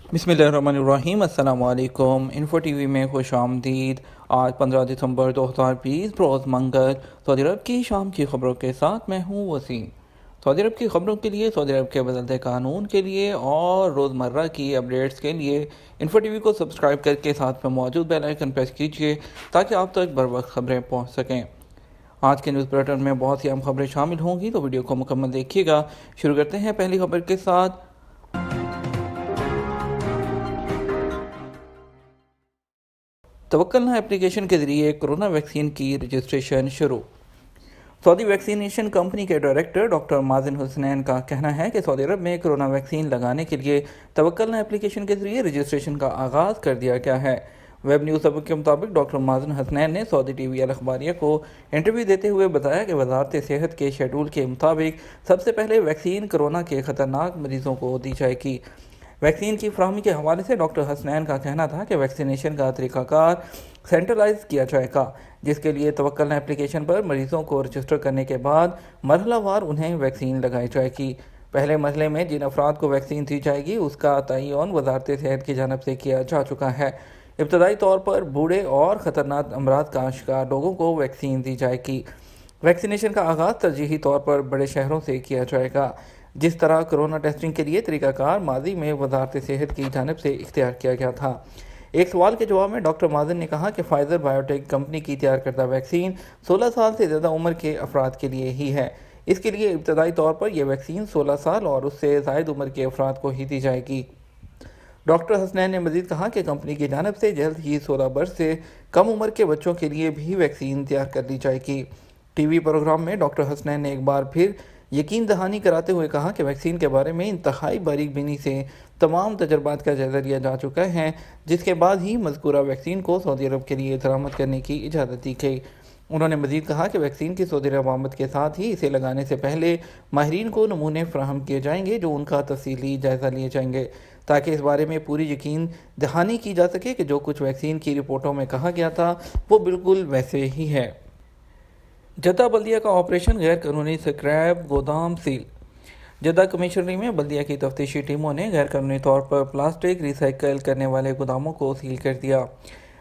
बिस्मिल्लाहिर्रहमानिर्रहीम। अस्सलाम वालेकुम। इन्फो टी वी में खुश आमदीद। आज 15 दिसंबर 2020 रोज़ मंगल। सऊदी अरब की शाम की खबरों के साथ मैं हूँ वसीम। सऊदी अरब की खबरों के लिए, सऊदी अरब के बदलते कानून के लिए और रोज़मर्रा की अपडेट्स के लिए इन्फो टी वी को सब्सक्राइब करके साथ में मौजूद बेल आइकन प्रेस कीजिए ताकि आप तक बर वक्त खबरें पहुँच सकें। आज के न्यूज़ बुलेटिन में बहुत सी अहम खबरें शामिल होंगी, तो वीडियो को मुकम्मल देखिएगा। शुरू करते हैं पहली खबर के साथ। तवक्कलना एप्लीकेशन के जरिए कोरोना वैक्सीन की रजिस्ट्रेशन शुरू। सऊदी वैक्सीनेशन कंपनी के डायरेक्टर डॉक्टर माजिन हुसनैन का कहना है कि सऊदी अरब में कोरोना वैक्सीन लगाने के लिए तवक्कलना एप्लीकेशन के जरिए रजिस्ट्रेशन का आगाज़ कर दिया गया है। वेब न्यूज़ सबक के मुताबिक डॉक्टर माजिन हुसनैन ने सऊदी टीवी अल अखबारिया को इंटरव्यू देते हुए बताया कि वजारत सेहत के शेड्यूल के मुताबिक सबसे पहले वैक्सीन कोरोना के ख़तरनाक मरीज़ों को दी जाएगी। वैक्सीन की फराहमी के हवाले से डॉक्टर हसनैन का कहना था कि वैक्सीनेशन का तरीक़ाकार सेंट्रलाइज किया जाएगा, जिसके लिए तवक्कलना एप्लीकेशन पर मरीज़ों को रजिस्टर करने के बाद मरहलावार उन्हें वैक्सीन लगाई जाएगी। पहले मरहले में जिन अफराद को वैक्सीन दी जाएगी उसका तयन वजारत सेहत की जानब से किया जा चुका है। इब्तदाई तौर पर बूढ़े और ख़तरनाक अमराज का शिकार लोगों को वैक्सीन दी जाएगी। वैक्सीनेशन का आगाज़ तरजीही तौर पर बड़े शहरों से किया जाएगा। जिस तरह कोरोना टेस्टिंग के लिए तरीक़ाकार माजी में वजारत सेहत की जानब से इख्तियार किया गया था। एक सवाल के जवाब में डॉक्टर माजिन ने कहा कि फ़ाइज़र बायोटेक कंपनी की तैयार करदा वैक्सीन 16 साल से ज़्यादा उम्र के अफराद के लिए ही है। इसके लिए इब्तदाई तौर पर यह वैक्सीन 16 साल और उससे ज़ायद उम्र के अफराद को ही दी जाएगी। डॉक्टर हसनैन ने मज़ीद कहा कि कंपनी की जानब से जल्द ही 16 वर्ष से कम उम्र के बच्चों के लिए भी वैक्सीन तैयार कर दी जाएगी। टीवी प्रोग्राम में डॉक्टर हसनैन ने एक बार फिर यकीन दहानी कराते हुए कहा कि वैक्सीन के बारे में इंतहाई बारीक बीनी से तमाम तजर्बात का जायज़ा लिया जा चुका है, जिसके बाद ही मज़कूरा वैक्सीन को सऊदी अरब के लिए दरामद करने की इजाज़त दी गई। उन्होंने मज़ीद कहा कि वैक्सीन की सऊदी अरब आमद के साथ ही इसे लगाने से पहले माहिरीन को नमूने फराहम किए जाएंगे, जो उनका तफसीली जायज़ा लिए जाएंगे, ताकि इस बारे में पूरी यकीन दहानी की जा सके कि जो कुछ वैक्सीन की रिपोर्टों में कहा गया था वो बिल्कुल वैसे ही है। जद्दा बल्दिया का ऑपरेशन गैर कानूनी स्क्रैप गोदाम सील। जद्दा कमिश्नरी में बल्दिया की तफ्तीशी टीमों ने गैर कानूनी तौर पर प्लास्टिक रिसाइकल करने वाले गोदामों को सील कर दिया।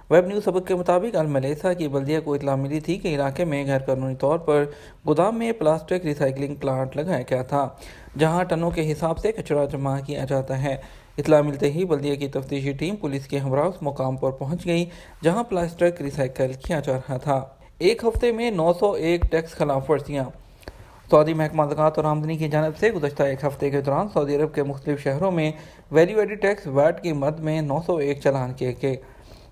वेब न्यूज़ सबक के मुताबिक अल मलेसा की बल्दिया को इतला मिली थी कि इलाके में गैर कानूनी तौर पर गोदाम में प्लास्टिक रिसाइकलिंग प्लांट लगाया गया था, जहां टनों के हिसाब से कचरा जमा किया जाता है। इतला मिलते ही बल्दिया की तफ्तीशी टीम पुलिस के हमरा उस मुकाम पर पहुंच गई जहां प्लास्टिक रिसाइकल किया जा रहा था। एक हफ्ते में 901 टैक्स खिलाफ वर्जियाँ। सऊदी महकमा ज़कात और आमदनी की जानब से गुज़श्ता एक हफ्ते के दौरान सऊदी अरब के मुख्तलिफ शहरों में वैल्यू एडिड टैक्स वैट की मद में 901 चालान किए गए।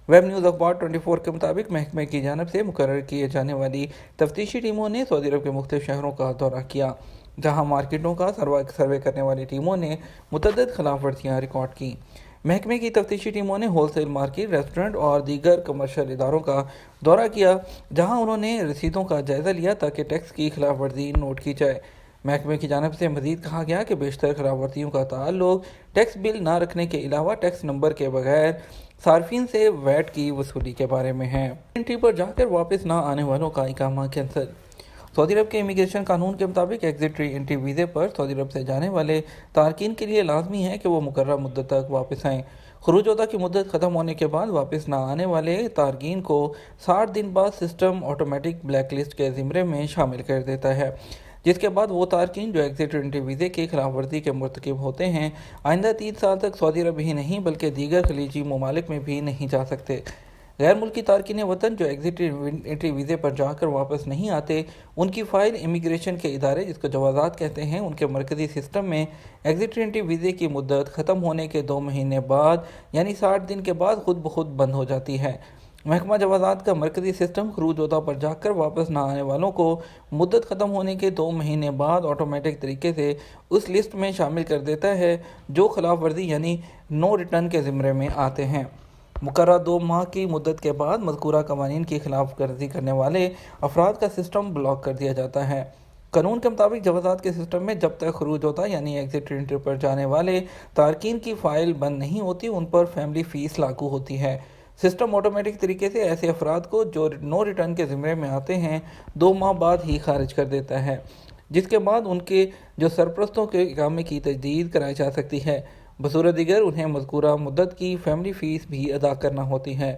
वेब न्यूज़ अखबार 24 के मुताबिक महकमे की जानब से मुकर्रर किए जाने वाली तफ्तीशी टीमों ने सऊदी अरब के मुख्तलिफ शहरों का दौरा किया, जहाँ मार्केटों का सर्वे करने वाली टीमों ने मुतअद्दिद खिलाफ वर्जियाँ रिकॉर्ड की। महकमे की तफ्तीशी टीमों ने होलसेल मार्केट, रेस्टोरेंट और दीगर कमर्शियल इदारों का दौरा किया, जहां उन्होंने रसीदों का जायज़ा लिया ताकि टैक्स की खिलाफ वर्जी नोट की जाए। महकमे की जानब से मज़ीद कहा गया कि बेशतर खिलाफ वर्जियों का ताल्लुक टैक्स बिल ना रखने के अलावा टैक्स नंबर के बगैर सार्फिन से वैट की वसूली के बारे में है। एंट्री पर जाकर वापस ना आने वालों का इकामा कैंसिल। सऊदी अरब के इमिग्रेशन कानून के मुताबिक एग्जिट री एंट्री वीज़े पर सऊदी अरब से जाने वाले तारकीन के लिए लाजमी है कि वो मुकर्रर मुद्दत तक वापस आएँ। खुरूज की मुद्दत ख़त्म होने के बाद वापस ना आने वाले तारकीन को 60 दिन बाद सिस्टम ऑटोमेटिक ब्लैक लिस्ट के ज़िम्रे में शामिल कर देता है, जिसके बाद वो तारकीन जो एग्जिट एंट्री वीज़े की खिलाफ वर्जी के मुर्तकिब होते हैं आइंदा 3 साल तक सऊदी अरब ही नहीं बल्कि दीगर खलीजी ममालिक में भी नहीं जा सकते। गैर मुल्की तारकीन वतन जो एग्जिट एंट्री वीज़े पर जाकर वापस नहीं आते, उनकी फ़ाइल इमिग्रेशन के इदारे जिसको जवाज़ात कहते हैं उनके मरकज़ी सिस्टम में एग्जिट एंट्री वीज़े की मुद्दत ख़त्म होने के 2 महीने बाद यानी 60 दिन के बाद खुद ब खुद बंद हो जाती है। महकमा जवाज़ात का मरकज़ी सिस्टम खरूज पर जाकर वापस ना आने वालों को मुद्दत ख़त्म होने के 2 महीने बाद ऑटोमेटिक तरीके से उस लिस्ट में शामिल कर देता है जो खिलाफ वर्जी यानी नो रिटर्न के ज़िम्रे में आते हैं। मुकर्रर 2 माह की मुद्दत के बाद मज़कूरा कवानीन की खिलाफ वर्जी करने वाले अफराद का सिस्टम ब्लॉक कर दिया जाता है। कानून के मुताबिक जवाज़ात के सिस्टम में जब तक खरूज यानी एग्जिट एंट्री पर जाने वाले तारकीन की फ़ाइल बंद नहीं होती, उन पर फैमिली फ़ीस लागू होती है। सिस्टम ऑटोमेटिक तरीके से ऐसे अफराद को जो नो रिटर्न के ज़िम्मे में आते हैं 2 माह बाद ही खारिज कर देता है, जिसके बाद उनके जो सरपरस्तों के इकामे की तजदीद कराई जा सकती है। بصورت دیگر انہیں مذکورہ مدت کی فیملی فیس بھی ادا کرنا ہوتی ہے۔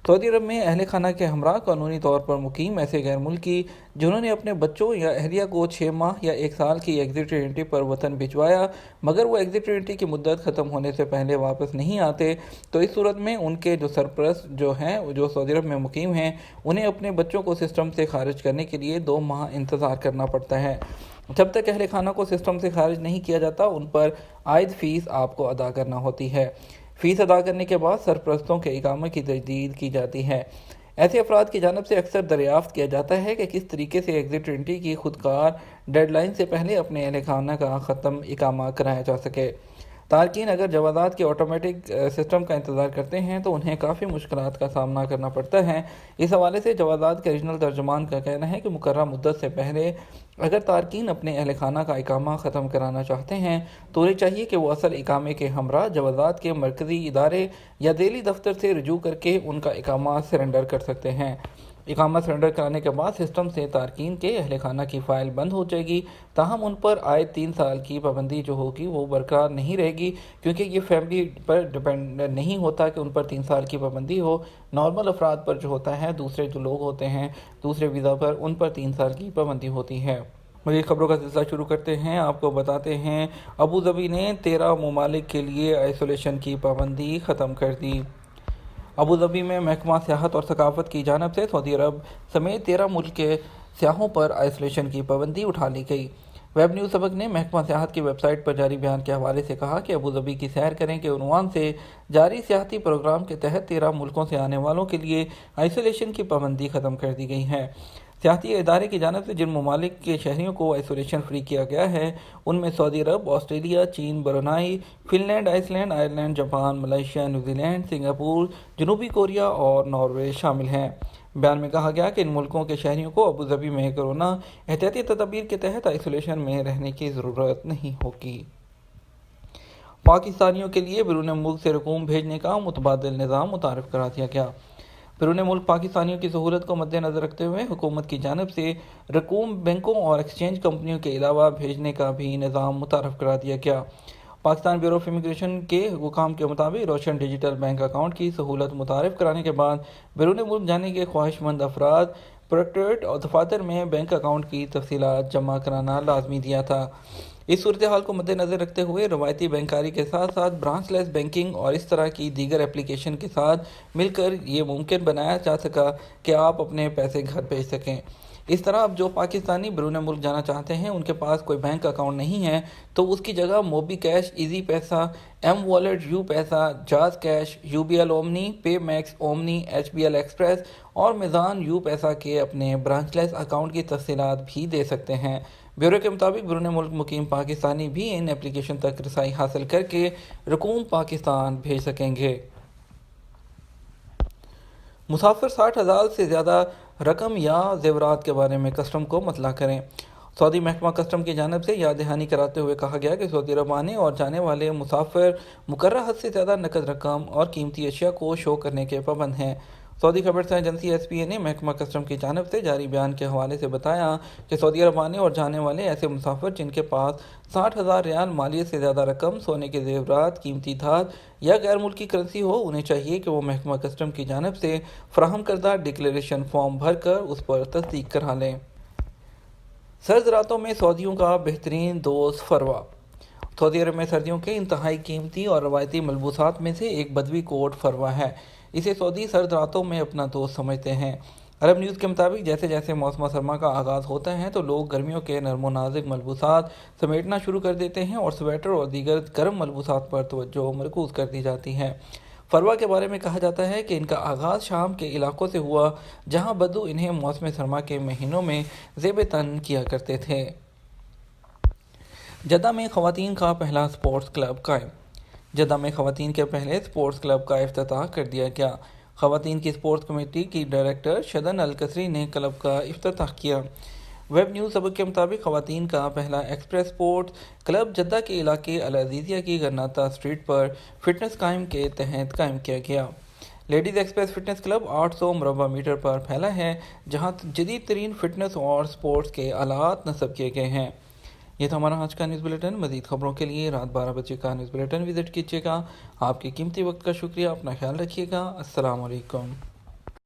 سعودی عرب میں اہل خانہ کے ہمراہ قانونی طور پر مقیم ایسے غیر ملکی جنہوں نے اپنے بچوں یا اہلیہ کو 6 ماہ یا 1 سال کی ایگزٹ انٹری پر وطن بھجوایا مگر وہ ایگزٹ انٹری کی مدت ختم ہونے سے پہلے واپس نہیں آتے، تو اس صورت میں ان کے جو سرپرست جو سعودی عرب میں مقیم ہیں انہیں اپنے بچوں کو سسٹم سے خارج کرنے کے لیے 2 ماہ انتظار کرنا پڑتا ہے۔ جب تک اہل خانہ کو سسٹم سے خارج نہیں کیا جاتا ان پر عائد فیس آپ کو ادا کرنا ہوتی ہے۔ فیس ادا کرنے کے بعد سرپرستوں کے اقامہ کی تجدید کی جاتی ہے۔ ایسے افراد کی جانب سے اکثر دریافت کیا جاتا ہے کہ کس طریقے سے ایگزٹ انٹری کی خودکار ڈیڈ لائن سے پہلے اپنے اہل خانہ کا ختم اقامہ کرایا جا سکے۔ تارکین اگر جوازات کے آٹومیٹک سسٹم کا انتظار کرتے ہیں تو انہیں کافی مشکلات کا سامنا کرنا پڑتا ہے۔ اس حوالے سے جوازات کے ریجنل ترجمان کا کہنا ہے کہ مقررہ مدت سے پہلے اگر تارکین اپنے اہل خانہ کا اقامہ ختم کرانا چاہتے ہیں تو انہیں چاہیے کہ وہ اصل اقامے کے ہمراہ جوازات کے مرکزی ادارے یا ذیلی دفتر سے رجوع کر کے ان کا اقامہ سرنڈر کر سکتے ہیں۔ اقامہ سرنڈر کرانے کے بعد سسٹم سے تارکین کے اہل خانہ کی فائل بند ہو جائے گی، تاہم ان پر عائد 3 سال کی پابندی جو ہوگی وہ برقرار نہیں رہے گی، کیونکہ یہ فیملی پر ڈیپینڈ نہیں ہوتا کہ ان پر 3 سال کی پابندی ہو۔ نارمل افراد پر جو ہوتا ہے، دوسرے جو لوگ ہوتے ہیں دوسرے ویزا پر، ان پر 3 سال کی پابندی ہوتی ہے۔ مزید خبروں کا سلسلہ شروع کرتے ہیں۔ آپ کو بتاتے ہیں ابوظہبی نے 13 ممالک کے لیے آئسولیشن کی پابندی ختم کر دی۔ ابوظہبی میں محکمہ سیاحت اور ثقافت کی جانب سے سعودی عرب سمیت 13 ملک کے سیاحوں پر آئسولیشن کی پابندی اٹھا لی گئی۔ ویب نیوز سبق نے محکمہ سیاحت کی ویب سائٹ پر جاری بیان کے حوالے سے کہا کہ ابوظہبی کی سیر کریں کے عنوان سے جاری سیاحتی پروگرام کے تحت 13 ملکوں سے آنے والوں کے لیے آئسولیشن کی پابندی ختم کر دی گئی ہے۔ سیاحتی ادارے کی جانب سے جن ممالک کے شہریوں کو آئسولیشن فری کیا گیا ہے ان میں سعودی عرب، آسٹریلیا، چین، Brunei, Finland, Iceland, Ireland, Japan, Malaysia, New Zealand, Singapore, جنوبی کوریا اور ناروے شامل ہیں۔ بیان میں کہا گیا کہ ان ملکوں کے شہریوں کو ابوظہبی میں کورونا احتیاطی تدابیر کے تحت آئسولیشن میں رہنے کی ضرورت نہیں ہوگی۔ پاکستانیوں کے لیے بیرون ملک سے رقوم بھیجنے کا متبادل نظام متعارف کرا دیا گیا۔ بیرون ملک پاکستانیوں کی سہولت کو مد نظر رکھتے ہوئے حکومت کی جانب سے رقوم بینکوں اور ایکسچینج کمپنیوں کے علاوہ بھیجنے کا بھی نظام متعارف کرا دیا گیا۔ پاکستان بیورو آف امیگریشن کے حکام کے مطابق روشن ڈیجیٹل بینک اکاؤنٹ کی سہولت متعارف کرانے کے بعد بیرون ملک جانے کے خواہش مند افراد پروکٹریٹ اور دفاتر میں بینک اکاؤنٹ کی تفصیلات جمع کرانا لازمی دیا تھا۔ اس صورتحال کو مد نظر رکھتے ہوئے روایتی بینکاری کے ساتھ ساتھ برانچ لیس بینکنگ اور اس طرح کی دیگر اپلیکیشن کے ساتھ مل کر یہ ممکن بنایا جا سکا کہ آپ اپنے پیسے گھر بھیج سکیں۔ اس طرح اب جو پاکستانی بیرون ملک جانا چاہتے ہیں ان کے پاس کوئی بینک اکاؤنٹ نہیں ہے تو اس کی جگہ Mobicash, Easypaisa, M wallet, UPaisa, JazzCash, U B L Omni, PayMax Omni, H B L Express اور میزان یو پیسہ کے اپنے برانچ لیس اکاؤنٹ کی تفصیلات بھی دے سکتے ہیں۔ بیورو کے مطابق بیرون ملک مقیم پاکستانی بھی ان اپلیکیشن تک رسائی حاصل کر کے رقوم پاکستان بھیج سکیں گے۔ مسافر 60,000 سے زیادہ رقم یا زیورات کے بارے میں کسٹم کو مطلع کریں۔ سعودی محکمہ کسٹم کی جانب سے یاد دہانی کراتے ہوئے کہا گیا کہ سعودی عرب آنے اور جانے والے مسافر مقررہ حد سے زیادہ نقد رقم اور قیمتی اشیاء کو شو کرنے کے پابند ہیں۔ سعودی خبررساں ایجنسی ایس پی اے نے محکمہ کسٹم کی جانب سے جاری بیان کے حوالے سے بتایا کہ سعودی عرب آنے اور جانے والے ایسے مسافر جن کے پاس 60,000 ریال مالیت سے زیادہ رقم، سونے کے زیورات، قیمتی دھات یا غیر ملکی کرنسی ہو، انہیں چاہیے کہ وہ محکمہ کسٹم کی جانب سے فراہم کردہ ڈکلیریشن فارم بھر کر اس پر تصدیق کرا لیں۔ سرد راتوں میں سعودیوں کا بہترین دوست فروا۔ سعودی عرب میں سردیوں کے انتہائی قیمتی اور روایتی ملبوسات میں سے ایک بدوی کوٹ فروا ہے۔ اسے سعودی سرد راتوں میں اپنا دوست سمجھتے ہیں۔ عرب نیوز کے مطابق جیسے جیسے موسم سرما کا آغاز ہوتا ہے تو لوگ گرمیوں کے نرم و نازک ملبوسات سمیٹنا شروع کر دیتے ہیں اور سویٹر اور دیگر گرم ملبوسات پر توجہ مرکوز کر دی جاتی ہے۔ فروا کے بارے میں کہا جاتا ہے کہ ان کا آغاز شام کے علاقوں سے ہوا جہاں بدو انہیں موسم سرما کے مہینوں میں زیب تن کیا کرتے تھے۔ جدہ میں خواتین کا پہلا سپورٹس کلب قائم۔ جدہ میں خواتین کے پہلے سپورٹس کلب کا افتتاح کر دیا گیا۔ خواتین کی سپورٹس کمیٹی کی ڈائریکٹر شدن القصری نے کلب کا افتتاح کیا۔ ویب نیوز سبق کے مطابق خواتین کا پہلا ایکسپریس سپورٹس کلب جدہ کے علاقے العزیزیہ کی گرناطہ اسٹریٹ پر فٹنس قائم کے تحت قائم کیا گیا۔ لیڈیز ایکسپریس فٹنس کلب 800 مربع میٹر پر پھیلا ہے جہاں جدید ترین فٹنس اور سپورٹس کے آلات نصب کیے گئے ہیں۔ یہ تھا ہمارا آج کا نیوز بلیٹن. مزید خبروں کے لیے رات 12 بجے کا نیوز بلیٹن وزٹ کیجیے گا. آپ کے قیمتی وقت کا شکریہ. اپنا خیال رکھیے گا. السلام علیکم.